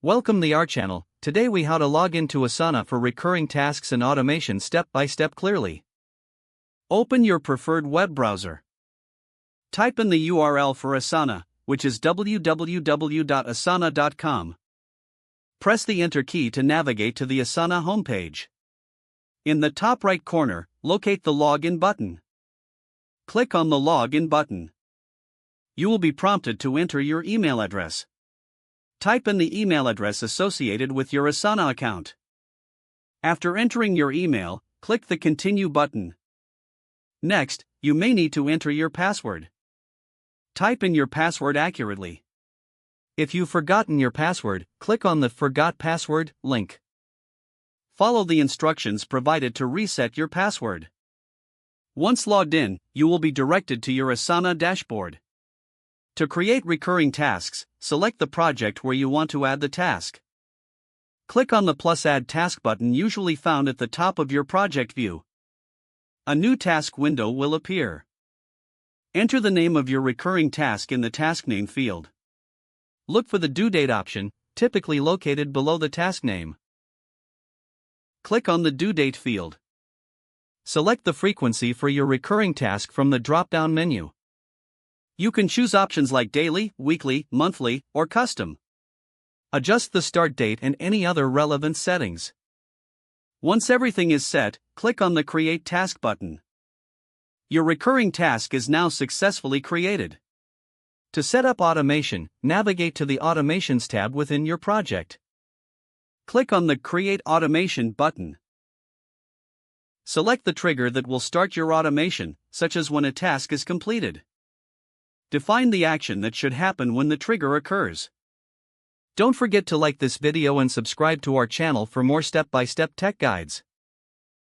Welcome to our channel. Today we how to log into Asana for recurring tasks and automation step by step clearly. Open your preferred web browser. Type in the URL for Asana, which is www.asana.com. Press the Enter key to navigate to the Asana homepage. In the top right corner, locate the Login button. Click on the Login button. You will be prompted to enter your email address. Type in the email address associated with your Asana account. After entering your email, click the Continue button. Next, you may need to enter your password. Type in your password accurately. If you've forgotten your password, click on the Forgot Password link. Follow the instructions provided to reset your password. Once logged in, you will be directed to your Asana dashboard. To create recurring tasks, select the project where you want to add the task. Click on the plus Add Task button usually found at the top of your project view. A new task window will appear. Enter the name of your recurring task in the task name field. Look for the due date option, typically located below the task name. Click on the due date field. Select the frequency for your recurring task from the drop-down menu. You can choose options like daily, weekly, monthly, or custom. Adjust the start date and any other relevant settings. Once everything is set, click on the Create Task button. Your recurring task is now successfully created. To set up automation, navigate to the Automations tab within your project. Click on the Create Automation button. Select the trigger that will start your automation, such as when a task is completed. Define the action that should happen when the trigger occurs. Don't forget to like this video and subscribe to our channel for more step-by-step tech guides.